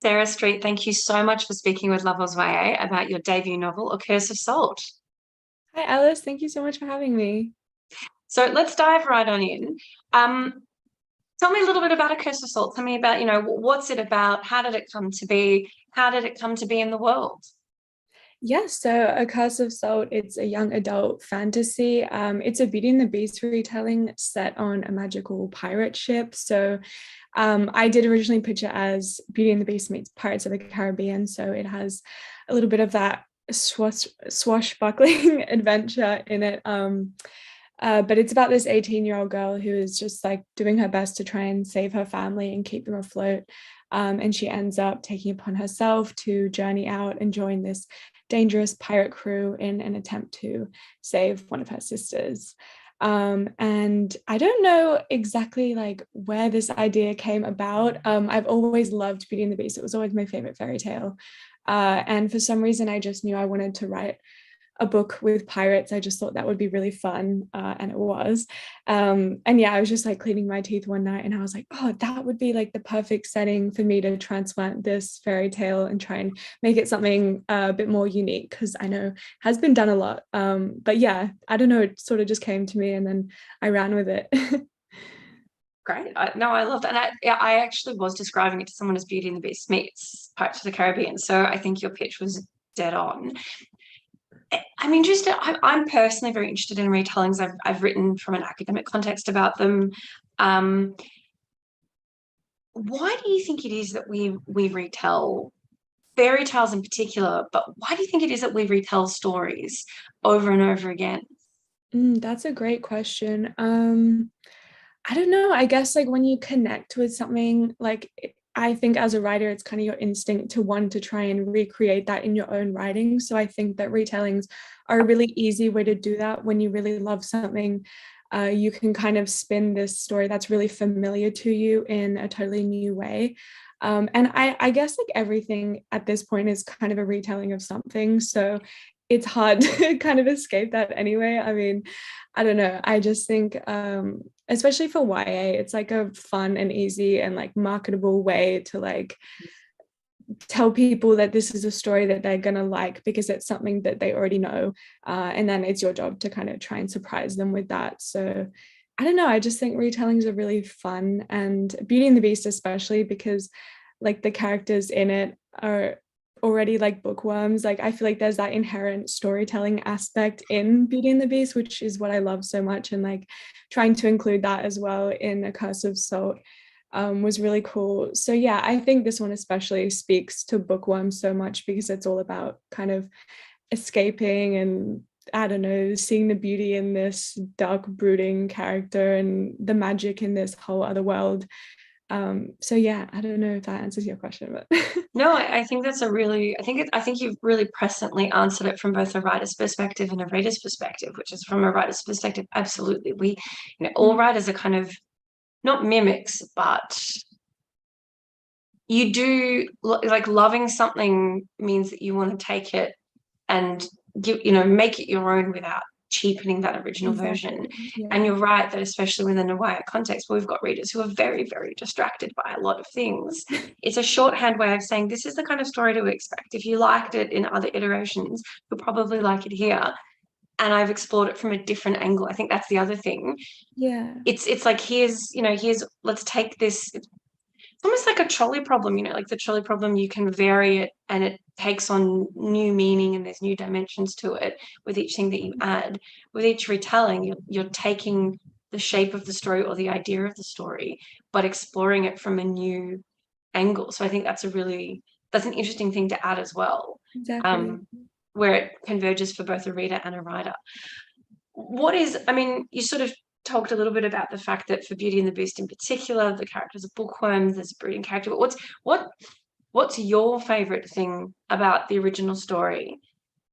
Sarah Street, thank you so much for speaking with Lovers YA about your debut novel, A Curse of Salt. Hi, Alice. Thank you so much for having me. So let's dive right on in. Um, Tell me a little bit about A Curse of Salt. Tell me about, what's it about? How did it come to be? How did it come to be in the world? Yes, so A Curse of Salt, it's a young adult fantasy. It's a Beauty and the Beast retelling set on a magical pirate ship. I did originally pitch it as Beauty and the Beast meets Pirates of the Caribbean. So it has a little bit of that swashbuckling adventure in it. But it's about this 18-year-old girl who is just like doing her best to try and save her family and keep them afloat. And she ends up taking upon herself to journey out and join this dangerous pirate crew in an attempt to save one of her sisters. And I don't know exactly like where this idea came about. I've always loved Beauty and the Beast. It was always my favorite fairy tale. And for some reason, I just knew I wanted to write a book with pirates. I just thought that would be really fun, and it was. And yeah, I was just like cleaning my teeth one night, and I was like, oh, that would be like the perfect setting for me to transplant this fairy tale and try and make it something a bit more unique because I know has been done a lot. But yeah, I don't know, it sort of just came to me, and then I ran with it. Great. No, I love that. And I actually was describing it to someone as Beauty and the Beast meets Pirates of the Caribbean. So I think your pitch was dead on. I'm interested. I'm personally very interested in retellings. I've written from an academic context about them. Um, why do you think it is that we retell fairy tales in particular? But why do you think it is that we retell stories over and over again? That's a great question. I don't know. I guess like when you connect with something, like I think as a writer, it's kind of your instinct to want to try and recreate that in your own writing. So I think that retellings are a really easy way to do that when you really love something. You can kind of spin this story that's really familiar to you in a totally new way. And I guess like everything at this point is kind of a retelling of something. So it's hard to kind of escape that anyway. I mean, I don't know. I just think, especially for YA, it's like a fun and easy and like marketable way to like tell people that this is a story that they're gonna like because it's something that they already know. And then it's your job to kind of try and surprise them with that. So I don't know. I just think retellings are really fun, and Beauty and the Beast, especially because like the characters in it are already like bookworms. Like I feel like there's that inherent storytelling aspect in Beauty and the Beast, which is what I love so much. And like trying to include that as well in A Curse of Salt was really cool. So yeah, I think this one especially speaks to bookworms so much because it's all about kind of escaping and I don't know, seeing the beauty in this dark, brooding character and the magic in this whole other world. So yeah, I don't know if that answers your question, but No, I think that's a really, I think you've really presently answered it from both a writer's perspective and a reader's perspective, which is from a writer's perspective, absolutely. All writers are kind of not mimics, but you do like loving something means that you want to take it and make it your own without cheapening that original version. exactly. And Yeah. you're right that especially within a wider context where we've got readers who are very, very distracted by a lot of things, it's a shorthand way of saying this is the kind of story to expect. If you liked it in other iterations, you'll probably like it here. And I've explored it from a different angle. I think that's the other thing. Yeah. It's like here's let's take this. It's almost like a trolley problem, like the trolley problem, you can vary it and it takes on new meaning and there's new dimensions to it with each thing that you add. With each retelling, you're taking the shape of the story or the idea of the story, but exploring it from a new angle. So I think that's an interesting thing to add as well, Exactly. um, where it converges for both a reader and a writer. I mean, you sort of talked a little bit about the fact that for Beauty and the Beast in particular, the characters are bookworms, there's a brooding character. But what's your favorite thing about the original story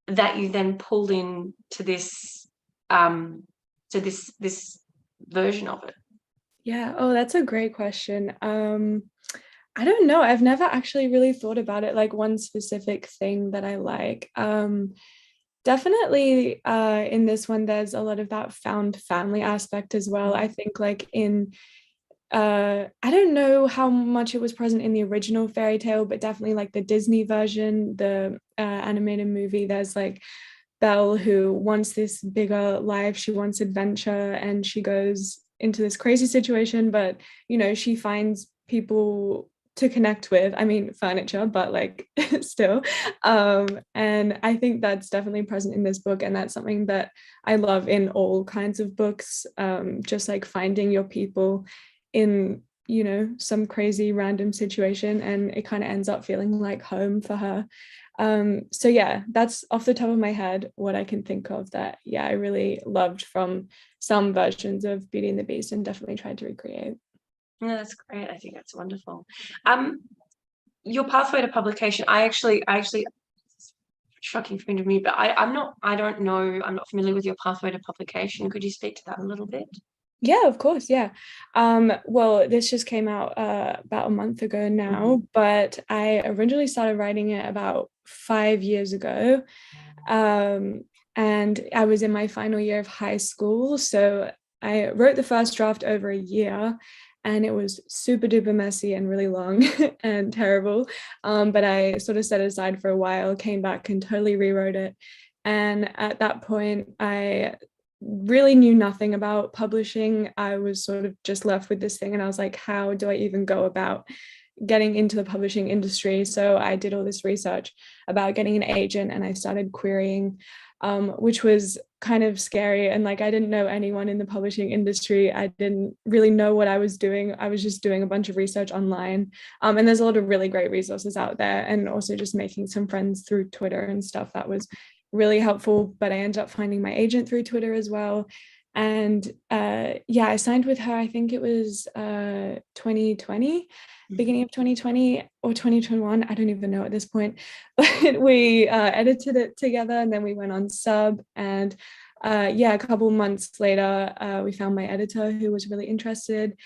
that you then pulled in um to this version of it? Yeah. Oh, that's a great question. I don't know. I've never actually really thought about it like one specific thing that I like. Definitely in this one, there's a lot of that found family aspect as well. I think like in I don't know how much it was present in the original fairy tale, but definitely like the Disney version, the animated movie. There's like Belle who wants this bigger life, she wants adventure, and she goes into this crazy situation, but she finds people to connect with. I mean, furniture, but like still. And I think that's definitely present in this book, and that's something that I love in all kinds of books. Just like finding your people in some crazy random situation, and it kind of ends up feeling like home for her. So yeah, that's off the top of my head what I can think of that, yeah, I really loved from some versions of Beauty and the Beast and definitely tried to recreate. No, that's great. I think that's wonderful. Your pathway to publication, I actually shocking for me, but I don't know, I'm not familiar with your pathway to publication. Could you speak to that a little bit? Yeah, of course. Yeah. Well, this just came out about a month ago now, but I originally started writing it about 5 years ago. Um, and I was in my final year of high school. So I wrote the first draft over a year, and it was super duper messy and really long and terrible. But I sort of set it aside for a while, came back and totally rewrote it. And at that point, I really knew nothing about publishing. I was sort of just left with this thing, and I was like, how do I even go about getting into the publishing industry? So I did all this research about getting an agent, and I started querying, which was kind of scary. And like, I didn't know anyone in the publishing industry. I didn't really know what I was doing. I was just doing a bunch of research online. And there's a lot of really great resources out there, and also just making some friends through Twitter and stuff. That was really helpful. But I ended up finding my agent through Twitter as well. And yeah, I signed with her, I think it was 2020, beginning of 2020 or 2021, I don't even know at this point. But we edited it together, and then we went on sub. And yeah, a couple months later, we found my editor who was really interested.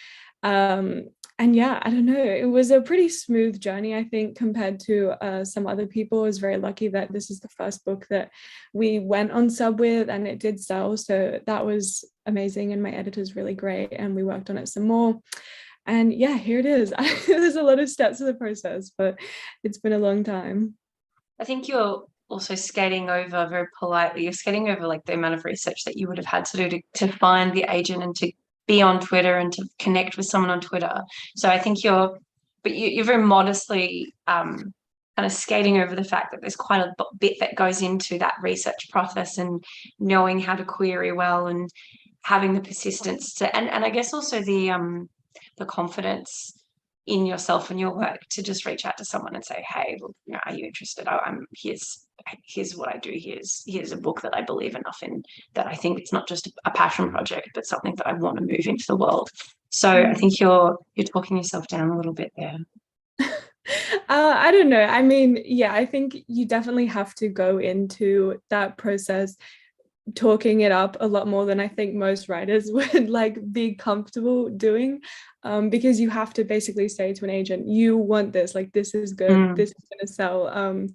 And yeah, I don't know, it was a pretty smooth journey, I think, compared to some other people. I was very lucky that this is the first book that we went on sub with, and it did sell. So that was amazing. And my editor's really great. And we worked on it some more. And yeah, here it is. There's a lot of steps to the process, but it's been a long time. I think you're also skating over very politely. You're skating over like the amount of research that you would have had to do to find the agent and to be on Twitter and to connect with someone on Twitter. So I think you're very modestly kind of skating over the fact that there's quite a bit that goes into that research process and knowing how to query well and having the persistence to, and I guess also the confidence in yourself and your work to just reach out to someone and say, hey, look, are you interested? I'm here's what I do. Here's a book that I believe enough in that I think it's not just a passion project, but something that I want to move into the world. So I Mm. think you're talking yourself down a little bit there. I don't know. I mean, yeah, I think you definitely have to go into that process talking it up a lot more than I think most writers would like be comfortable doing, because you have to basically say to an agent, you want this, like this is good, Mm. this is going to sell,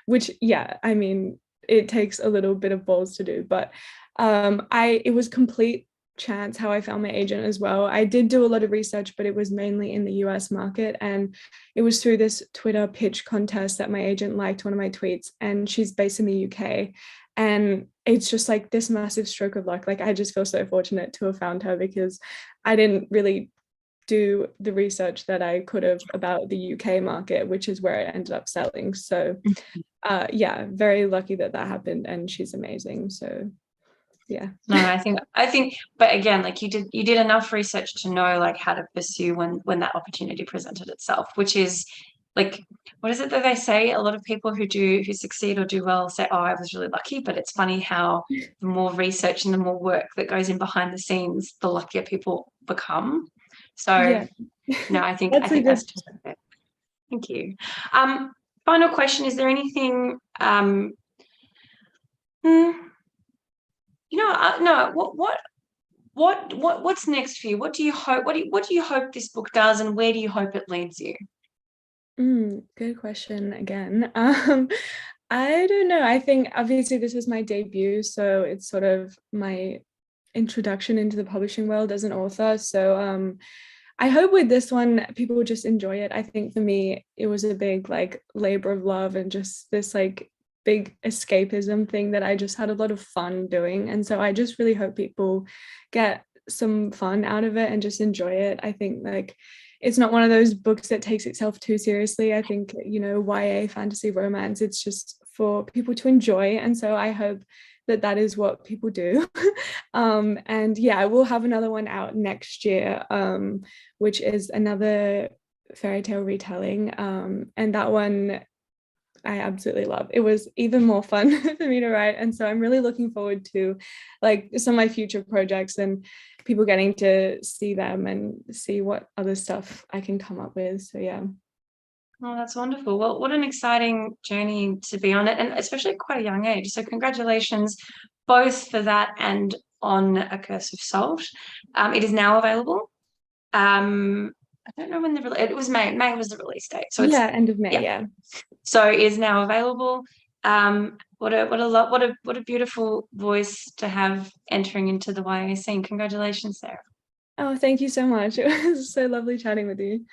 which yeah, I mean, it takes a little bit of balls to do. But it was complete chance how I found my agent as well. I did do a lot of research, but it was mainly in the US market, and it was through this Twitter pitch contest that my agent liked one of my tweets, and she's based in the UK. And it's just like this massive stroke of luck. Like, I just feel so fortunate to have found her, because I didn't really do the research that I could have about the UK market, which is where it ended up selling. So yeah, very lucky that that happened, and she's amazing. So yeah. No, I think, but again, like you did enough research to know like how to pursue when that opportunity presented itself, which is like, what is it that they say? A lot of people who succeed or do well say, "Oh, I was really lucky." But it's funny how the more research and the more work that goes in behind the scenes, the luckier people become. So Yeah. no, I think I That's a think good. that's just it. Thank you. Um, Final question: is there anything hmm, no, what's next for you? What do you hope? What do you hope this book does, and where do you hope it leads you? Good question again. I don't know. I think obviously this is my debut, so it's sort of my introduction into the publishing world as an author. So I hope with this one people just enjoy it. I think for me it was a big like labor of love and just this like big escapism thing that I just had a lot of fun doing. And so I just really hope people get some fun out of it and just enjoy it. I think like it's not one of those books that takes itself too seriously. I think, you know, YA fantasy romance, it's just for people to enjoy. And so I hope that that is what people do. And yeah, we'll have another one out next year, which is another fairy tale retelling. And that one I absolutely love. It was even more fun for me to write. And so I'm really looking forward to like some of my future projects and people getting to see them and see what other stuff I can come up with. So yeah. Oh, that's wonderful. Well, what an exciting journey to be on it, and especially at quite a young age. So congratulations both for that and on A Curse of Salt. It is now available. I don't know when it was May. May was the release date. So it's Yeah, end of May, yeah. yeah. So it is now available. What a beautiful voice to have entering into the YA scene. Congratulations, Sarah. Oh, thank you so much. It was so lovely chatting with you.